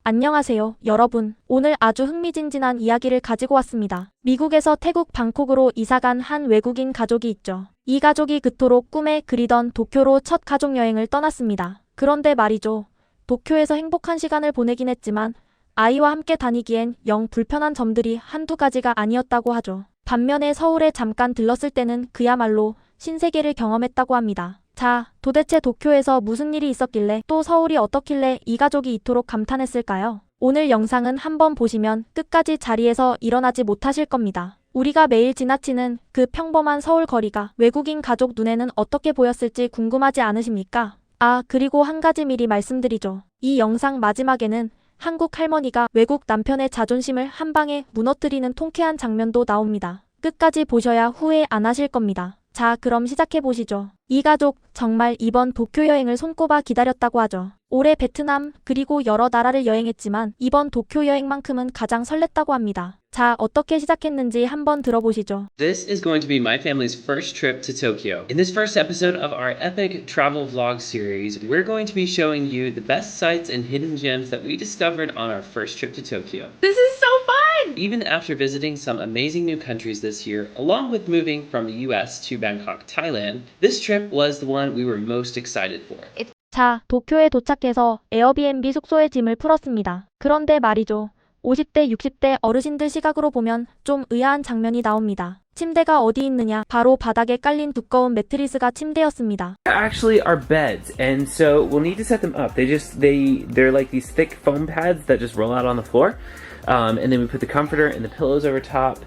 안녕하세요, 여러분. 오늘 아주 흥미진진한 이야기를 가지고 왔습니다. 미국에서 태국 방콕으로 이사간 한 외국인 가족이 있죠. 이 가족이 그토록 꿈에 그리던 도쿄로 첫 가족 여행을 떠났습니다. 그런데 말이죠. 도쿄에서 행복한 시간을 보내긴 했지만 아이와 함께 다니기엔 영 불편한 점들이 한두 가지가 아니었다고 하죠. 반면에 서울에 잠깐 들렀을 때는 그야말로 신세계를 경험했다고 합니다. 자, 도대체 도쿄에서 무슨 일이 있었길래 또 서울이 어떻길래 이 가족이 이토록 감탄했을까요? 오늘 영상은 한번 보시면 끝까지 자리에서 일어나지 못하실 겁니다. 우리가 매일 지나치는 그 평범한 서울 거리가 외국인 가족 눈에는 어떻게 보였을지 궁금하지 않으십니까? 아, 그리고 한 가지 미리 말씀드리죠. 이 영상 마지막에는 한국 할머니가 외국 남편의 자존심을 한 방에 무너뜨리는 통쾌한 장면도 나옵니다. 끝까지 보셔야 후회 안 하실 겁니다. 자, 그럼 시작해보시죠. 이 가족 정말 이번 도쿄 여행을 손꼽아 기다렸다고 하죠. 올해 베트남 그리고 여러 나라를 여행했지만 이번 도쿄 여행만큼은 가장 설렜다고 합니다. 자, 어떻게 시작했는지 한번 들어보시죠. This is going to be my family's first trip to Tokyo. In this first episode of our epic travel vlog series, we're going to be showing you the best sights and hidden gems that we discovered on our first trip to Tokyo. This is so fun! Even after visiting some amazing new countries this year, along with moving from the US to Bangkok, Thailand, this trip was the one we were most excited for. 자, 도쿄에 도착해서 에어비앤비 숙소에 짐을 풀었습니다. 그런데 말이죠. 50대, 60대 어르신들 시각으로 보면 좀 의아한 장면이 나옵니다. 침대가 어디 있느냐? 바로 바닥에 깔린 두꺼운 매트리스가 침대였습니다. Actually are beds, and so we'll need to set them up. They're like these thick foam pads that just roll out on the floor, and then we put the comforter and the pillows over top.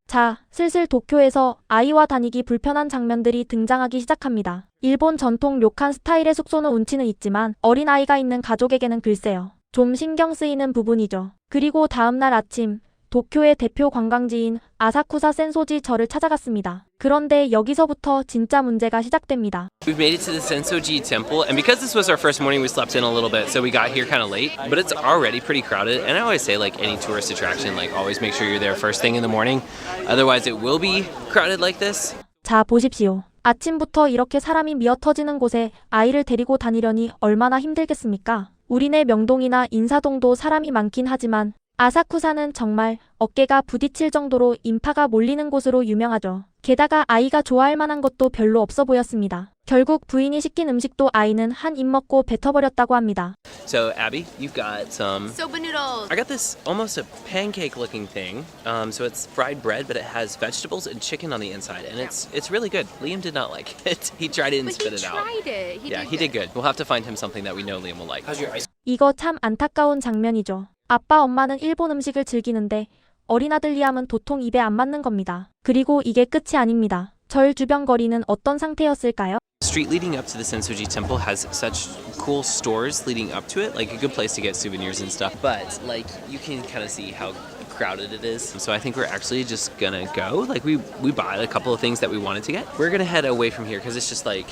자, 슬슬 도쿄에서 아이와 다니기 불편한 장면들이 등장하기 시작합니다. 일본 전통 료칸 스타일의 숙소는 운치는 있지만 어린아이가 있는 가족에게는 글쎄요. 좀 신경 쓰이는 부분이죠. 그리고 다음날 아침 도쿄의 대표 관광지인 아사쿠사 센소지 절을 찾아갔습니다. 그런데 여기서부터 진짜 문제가 시작됩니다. We've made it to the Sensoji Temple, and because this was our first morning, we slept in a little bit, so we got here kind of late. But it's already pretty crowded, and I always say, like any tourist attraction, like always make sure you're there first thing in the morning. Otherwise, it will be crowded like this. 자, 보십시오. 아침부터 이렇게 사람이 미어터지는 곳에 아이를 데리고 다니려니 얼마나 힘들겠습니까? 우리네 명동이나 인사동도 사람이 많긴 하지만 아사쿠사는 정말 어깨가 부딪힐 정도로 인파가 몰리는 곳으로 유명하죠. 게다가 아이가 좋아할 만한 것도 별로 없어 보였습니다. 결국 부인이 시킨 음식도 아이는 한 입 먹고 뱉어버렸다고 합니다. So, Abby, you've got some... Soba noodles! I got this almost a pancake-looking thing. So it's fried bread, but it has vegetables and chicken on the inside, and it's really good. Liam did not like it. He tried it and spit it out. He tried it. He did good. We'll have to find him something that we know Liam will like. How's your ice? 이거 참 안타까운 장면이죠. 아빠 엄마는 일본 음식을 즐기는데 어린아들 리암은 도통 입에 안 맞는 겁니다. 그리고 이게 끝이 아닙니다. 절 주변 거리는 어떤 상태였을까요? The street leading up to the Sensoji Temple has such cool stores leading up to it, like a good place to get souvenirs and stuff. But like you can kind of see how crowded it is. So I think we're actually just gonna go. Like we bought a couple of things that we wanted to get. We're gonna head away from here because it's just like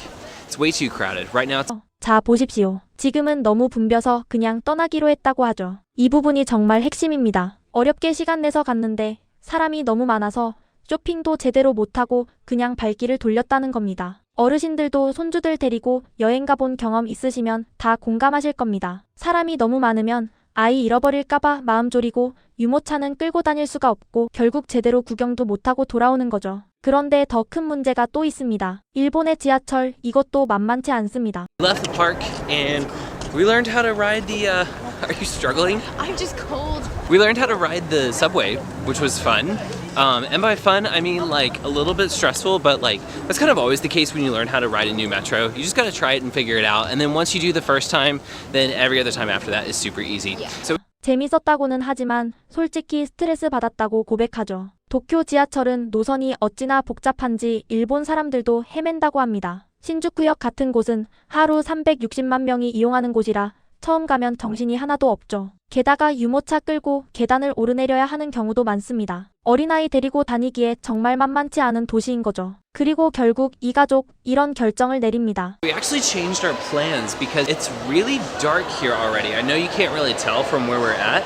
it's way too crowded. Right now it's 자, 보십시오. 지금은 너무 붐벼서 그냥 떠나기로 했다고 하죠. 이 부분이 정말 핵심입니다. 어렵게 시간 내서 갔는데 사람이 너무 많아서 쇼핑도 제대로 못하고 그냥 발길을 돌렸다는 겁니다. 어르신들도 손주들 데리고 여행 가본 경험 있으시면 다 공감하실 겁니다. 사람이 너무 많으면 아이 잃어버릴까봐 마음 졸이고 유모차는 끌고 다닐 수가 없고 결국 제대로 구경도 못하고 돌아오는 거죠. 그런데 더 큰 문제가 또 있습니다. 일본의 지하철 이것도 만만치 않습니다. we left the park and we learned how to ride the are you struggling? I'm just cold. We learned how to ride the subway, which was fun. And by fun, I mean like a little bit stressful, but like that's kind of always the case when you learn how to ride a new metro. You just got to try it and figure it out. And then once you do the first time, then every other time after that is super easy. So 재밌었다고는 하지만 솔직히 스트레스 받았다고 고백하죠. 도쿄 지하철은 노선이 어찌나 복잡한지 일본 사람들도 헤맨다고 합니다. 신주쿠역 같은 곳은 하루 360만 명이 이용하는 곳이라 처음 가면 정신이 하나도 없죠. 게다가 유모차 끌고 계단을 오르내려야 하는 경우도 많습니다. 어린아이 데리고 다니기에 정말 만만치 않은 도시인 거죠. 그리고 결국 이 가족 이런 결정을 내립니다. we actually changed our plans because it's really dark here already. I know you can't really tell from where we're at,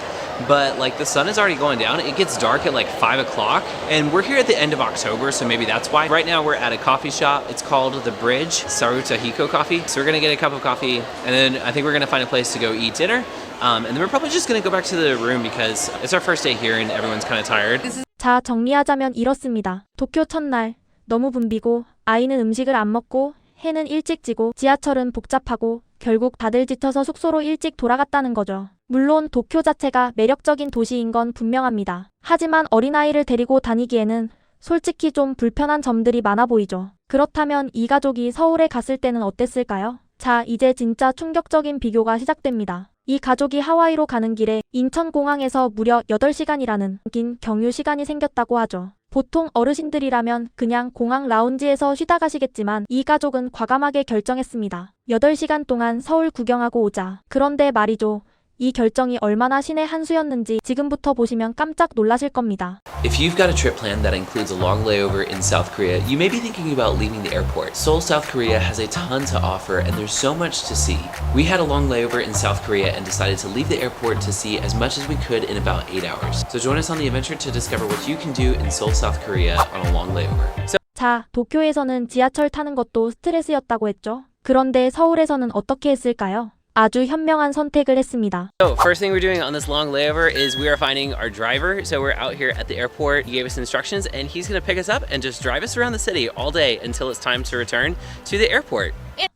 but like the sun is already going down. It gets dark at like 5 o'clock, and we're here at the end of October, so maybe that's why. Right now we're at a coffee shop. It's called The Bridge, Sarutahiko Coffee. So we're gonna get a cup of coffee, and then I think we're gonna find a place to go eat dinner. and then we're probably just gonna go back to the room because it's our first day here and everyone's kind of tired. 자, 정리하자면 이렇습니다. 도쿄 첫날 너무 붐비고 아이는 음식을 안 먹고 해는 일찍 지고 지하철은 복잡하고 결국 다들 지쳐서 숙소로 일찍 돌아갔다는 거죠. 물론 도쿄 자체가 매력적인 도시인 건 분명합니다. 하지만 어린아이를 데리고 다니기에는 솔직히 좀 불편한 점들이 많아 보이죠. 그렇다면 이 가족이 서울에 갔을 때는 어땠을까요? 자, 이제 진짜 충격적인 비교가 시작됩니다. 이 가족이 하와이로 가는 길에 인천공항에서 무려 8시간이라는 긴 경유 시간이 생겼다고 하죠. 보통 어르신들이라면 그냥 공항 라운지에서 쉬다 가시겠지만 이 가족은 과감하게 결정했습니다. 8시간 동안 서울 구경하고 오자. 그런데 말이죠. 이 결정이 얼마나 신의 한 수였는지 지금부터 보시면 깜짝 놀라실 겁니다. If you've got a trip planned that includes a long layover in South Korea, you may be thinking about leaving the airport. Seoul, South Korea has a ton to offer and there's so much to see. We had a long layover in South Korea and decided to leave the airport to see as much as we could in about 8 hours. So join us on the adventure to discover what you can do in Seoul, South Korea on a long layover. 자, 도쿄에서는 지하철 타는 것도 스트레스였다고 했죠. 그런데 서울에서는 어떻게 했을까요? 아주 현명한 선택을 했습니다. So first thing we're doing on this long layover is we are finding our driver. So we're out here at the airport. He gave us instructions and he's gonna pick us up and just drive us around the city all day until it's time to return to the airport.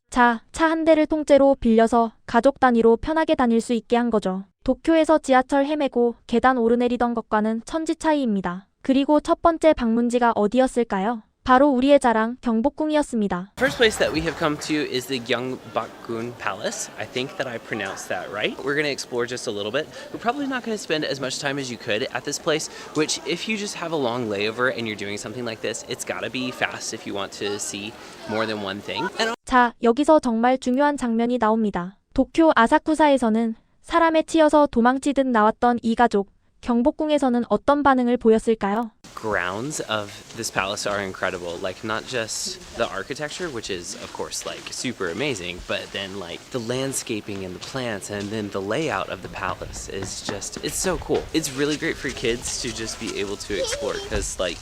자, 차 한 대를 통째로 빌려서 가족 단위로 편하게 다닐 수 있게 한 거죠. 도쿄에서 지하철 헤매고 계단 오르내리던 것과는 천지 차이입니다. 그리고 첫 번째 방문지가 어디였을까요? 바로 우리의 자랑 경복궁이었습니다. First place that we have come to is the Gyeongbokgung Palace. I think that I pronounced that right. We're going to explore just a little bit. We're probably not going to spend as much time as you could at this place, which if you just have a long layover and you're doing something like this, it's got to be fast if you want to see more than one thing. And 자, 여기서 정말 중요한 장면이 나옵니다. 도쿄 아사쿠사에서는 사람에 치여서 도망치듯 나왔던 이 가족, 경복궁에서는 어떤 반응을 보였을까요? grounds of this palace are incredible. Like not just the architecture, which is of course like super amazing, but then like the landscaping and the plants and then the layout of the palace is just, it's so cool. It's really great for kids to just be able to explore because like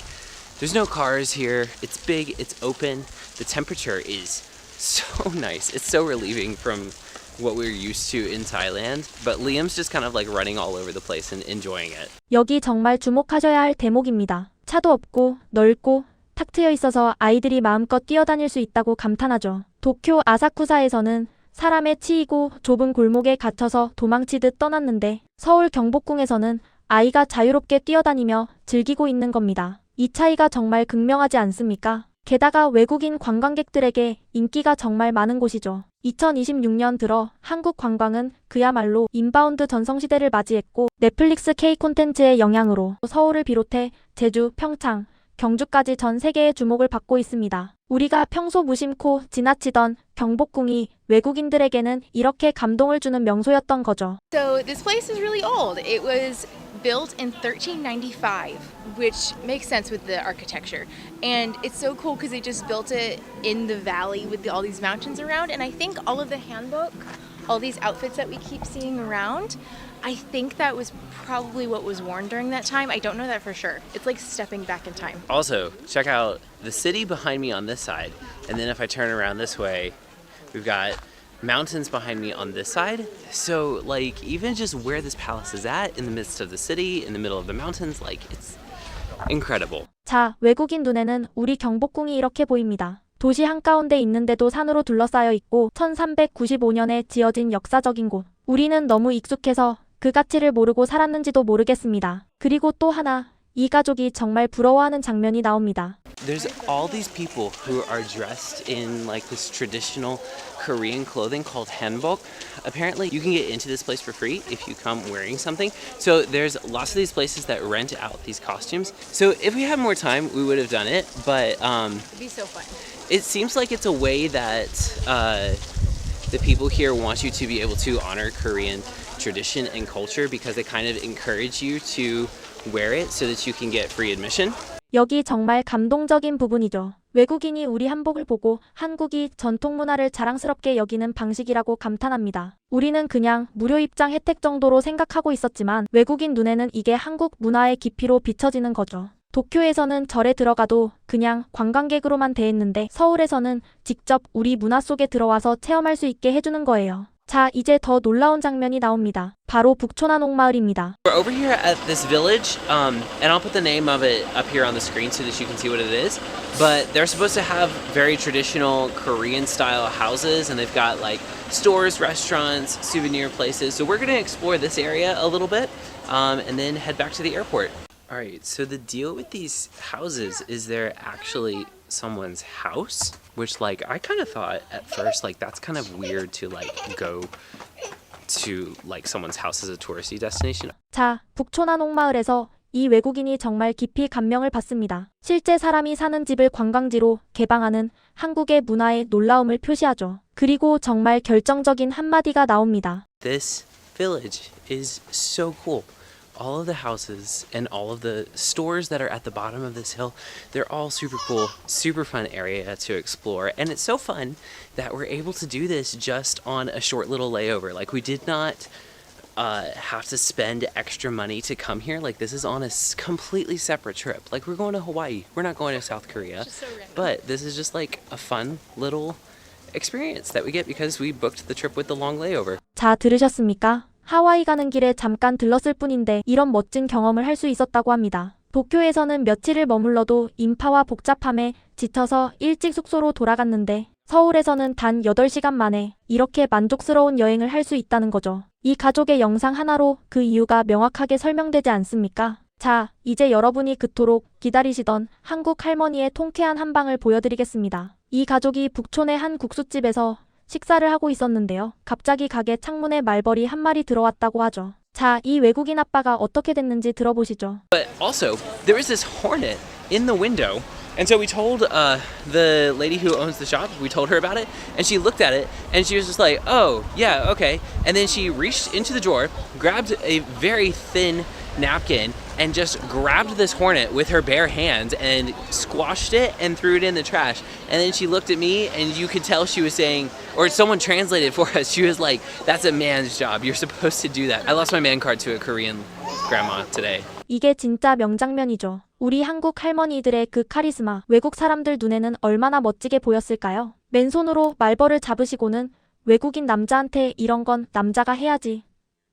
there's no cars here. It's big, it's open. The temperature is so nice. It's so relieving from what we're used to in Thailand, but Liam's just kind of like running all over the place and enjoying it. 여기 정말 주목하셔야 할 대목입니다. 차도 없고 넓고 탁 트여 있어서 아이들이 마음껏 뛰어다닐 수 있다고 감탄하죠. 도쿄 아사쿠사에서는 사람에 치이고 좁은 골목에 갇혀서 도망치듯 떠났는데 서울 경복궁에서는 아이가 자유롭게 뛰어다니며 즐기고 있는 겁니다. 이 차이가 정말 극명하지 않습니까? 게다가 외국인 관광객들에게 인기가 정말 많은 곳이죠. 2026년 들어 한국 관광은 그야말로 인바운드 전성시대를 맞이했고 넷플릭스 K 콘텐츠의 영향으로 서울을 비롯해 제주, 평창, 경주까지 전 세계의 주목을 받고 있습니다. 우리가 평소 무심코 지나치던 경복궁이 외국인들에게는 이렇게 감동을 주는 명소였던 거죠. So this place is really old. It was built in 1395, which makes sense with the architecture. And it's so cool because they just built it in the valley with all these mountains around. And I think all of the handbook, all these outfits that we keep seeing around, I think that was probably what was worn during that time. I don't know that for sure. It's like stepping back in time. Also, check out the city behind me on this side, and then if I turn around this way, we've got mountains behind me on this side. So like even just where this palace is at in the midst of the city, in the middle of the mountains, like it's incredible. 자, 외국인 눈에는 우리 경복궁이 이렇게 보입니다. 도시 한가운데 있는데도 산으로 둘러싸여 있고 1395년에 지어진 역사적인 곳. 우리는 너무 익숙해서 그 가치를 모르고 살았는지도 모르겠습니다. 그리고 또 하나, 이 가족이 정말 부러워하는 장면이 나옵니다. There's all these people who are dressed in like this traditional Korean clothing called hanbok. Apparently, you can get into this place for free if you come wearing something. So there's lots of these places that rent out these costumes. So if we had more time, we would have done it. But It'd be so fun. it seems like it's a way that the people here want you to be able to honor Korean tradition and culture because they kind of encourage you to wear it so that you can get free admission. 여기 정말 감동적인 부분이죠. 외국인이 우리 한복을 보고 한국이 전통 문화를 자랑스럽게 여기는 방식이라고 감탄합니다. 우리는 그냥 무료 입장 혜택 정도로 생각하고 있었지만 외국인 눈에는 이게 한국 문화의 깊이로 비춰지는 거죠. 도쿄에서는 절에 들어가도 그냥 관광객으로만 대했는데 서울에서는 직접 우리 문화 속에 들어와서 체험할 수 있게 해주는 거예요. 자, 이제 더 놀라운 장면이 나옵니다. 바로 북초난옥마을입니다. We're over here at this village, and I'll put the name of it up here on the screen so that you can see what it is. But they're supposed to have very traditional Korean-style houses, and they've got like stores, restaurants, souvenir places. So we're going to explore this area a little bit, and then head back to the airport. All right, so the deal with these houses is they're actually someone's house, which like I kind of thought at first like that's kind of weird to like go to like someone's house as a touristy destination. 자, 북초난옥마을에서 이 외국인이 정말 깊이 감명을 받습니다. 실제 사람이 사는 집을 관광지로 개방하는 한국의 문화의 놀라움을 표시하죠. 그리고 정말 결정적인 한마디가 나옵니다. This village is so cool. All of the houses and all of the stores that are at the bottom of this hill, they're all super cool, super fun area to explore. And it's so fun that we're able to do this just on a short little layover. Like we did not have to spend extra money to come here. Like this is on a completely separate trip. Like we're going to Hawaii. We're not going to South Korea. But this is just like a fun little experience that we get because we booked the trip with the long layover. 자, 들으셨습니까? 하와이 가는 길에 잠깐 들렀을 뿐인데 이런 멋진 경험을 할 수 있었다고 합니다. 도쿄에서는 며칠을 머물러도 인파와 복잡함에 지쳐서 일찍 숙소로 돌아갔는데 서울에서는 단 8시간 만에 이렇게 만족스러운 여행을 할 수 있다는 거죠. 이 가족의 영상 하나로 그 이유가 명확하게 설명되지 않습니까? 자, 이제 여러분이 그토록 기다리시던 한국 할머니의 통쾌한 한방을 보여드리겠습니다. 이 가족이 북촌의 한 국수집에서 식사를 하고 있었는데요. 갑자기 가게 창문에 말벌이 한 마리 들어왔다고 하죠. 자, 이 외국인 아빠가 어떻게 됐는지 들어보시죠. But also, there was this hornet in the window. And so we told the lady who owns the shop, we told her about it, and she looked at it, and she was just like, oh, yeah, okay. And then she reached into the drawer, grabbed a very thin napkin, and just grabbed this hornet with her bare hands and squashed it and threw it in the trash. And then she looked at me, and you could tell she was saying, or someone translated for us, she was like, that's a man's job. You're supposed to do that. I lost my man card to a Korean grandma today. 이게 진짜 명장면이죠. 우리 한국 할머니들의 그 카리스마, 외국 사람들 눈에는 얼마나 멋지게 보였을까요? 맨손으로 말벌을 잡으시고는 외국인 남자한테 이런 건 남자가 해야지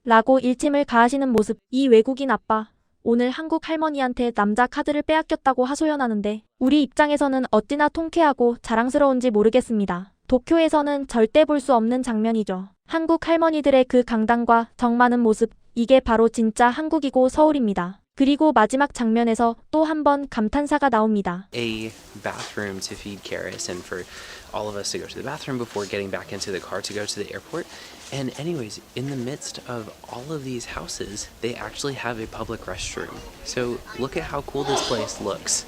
라고 일침을 가하시는 모습. 이 외국인 아빠, 오늘 한국 할머니한테 남자 카드를 빼앗겼다고 하소연하는데 우리 입장에서는 어찌나 통쾌하고 자랑스러운지 모르겠습니다. 도쿄에서는 절대 볼 수 없는 장면이죠. 한국 할머니들의 그 강단과 정 많은 모습, 이게 바로 진짜 한국이고 서울입니다. 그리고 마지막 장면에서 또 한 번 감탄사가 나옵니다. A bathroom to feed Karis and for all of us to go to the bathroom before getting back into the car to go to the airport. And anyways, in the midst of all of these houses, they actually have a public restroom. So look at how cool this place looks.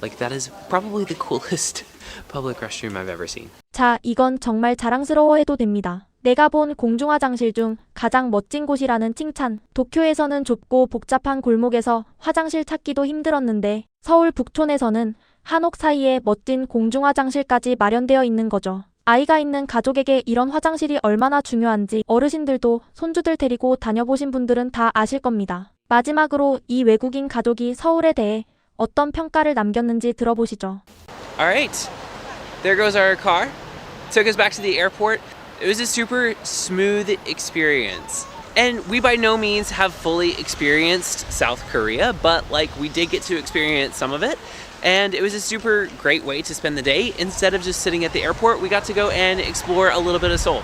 Like that is probably the coolest public restroom I've ever seen. 자, 이건 정말 자랑스러워해도 됩니다. 내가 본 공중화장실 중 가장 멋진 곳이라는 칭찬. 도쿄에서는 좁고 복잡한 골목에서 화장실 찾기도 힘들었는데 서울 북촌에서는 한옥 사이에 멋진 공중화장실까지 마련되어 있는 거죠. 아이가 있는 가족에게 이런 화장실이 얼마나 중요한지 어르신들도 손주들 데리고 다녀보신 분들은 다 아실 겁니다. 마지막으로 이 외국인 가족이 서울에 대해 어떤 평가를 남겼는지 들어보시죠. Alright, there goes our car. Took us back to the airport. It was a super smooth experience. And we by no means have fully experienced South Korea, but like we did get to experience some of it. And it was a super great way to spend the day. Instead of just sitting at the airport, we got to go and explore a little bit of Seoul.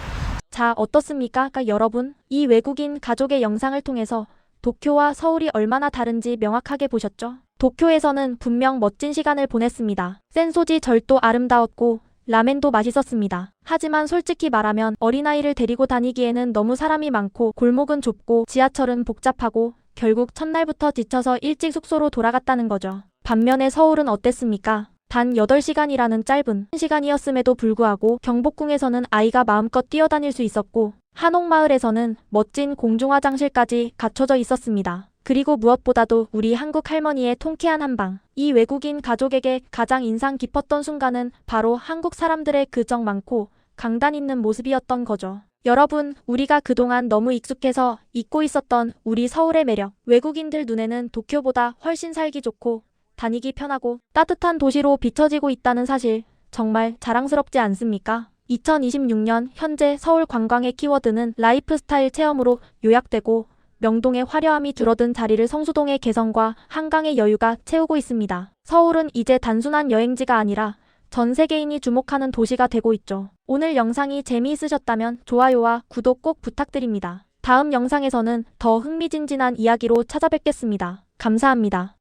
자, 어떻습니까? 여러분, 이 외국인 가족의 영상을 통해서 도쿄와 서울이 얼마나 다른지 명확하게 보셨죠? 도쿄에서는 분명 멋진 시간을 보냈습니다. 센소지 절도 아름다웠고 라멘도 맛있었습니다. 하지만 솔직히 말하면 어린아이를 데리고 다니기에는 너무 사람이 많고 골목은 좁고 지하철은 복잡하고 결국 첫날부터 지쳐서 일찍 숙소로 돌아갔다는 거죠. 반면에 서울은 어땠습니까? 단 8시간이라는 짧은 시간이었음에도 불구하고 경복궁에서는 아이가 마음껏 뛰어다닐 수 있었고 한옥마을에서는 멋진 공중화장실까지 갖춰져 있었습니다. 그리고 무엇보다도 우리 한국 할머니의 통쾌한 한방. 이 외국인 가족에게 가장 인상 깊었던 순간은 바로 한국 사람들의 그정 많고 강단 있는 모습이었던 거죠. 여러분, 우리가 그동안 너무 익숙해서 잊고 있었던 우리 서울의 매력. 외국인들 눈에는 도쿄보다 훨씬 살기 좋고 다니기 편하고 따뜻한 도시로 비춰지고 있다는 사실 정말 자랑스럽지 않습니까? 2026년 현재 서울 관광의 키워드는 라이프스타일 체험으로 요약되고 명동의 화려함이 줄어든 자리를 성수동의 개성과 한강의 여유가 채우고 있습니다. 서울은 이제 단순한 여행지가 아니라 전 세계인이 주목하는 도시가 되고 있죠. 오늘 영상이 재미있으셨다면 좋아요와 구독 꼭 부탁드립니다. 다음 영상에서는 더 흥미진진한 이야기로 찾아뵙겠습니다. 감사합니다.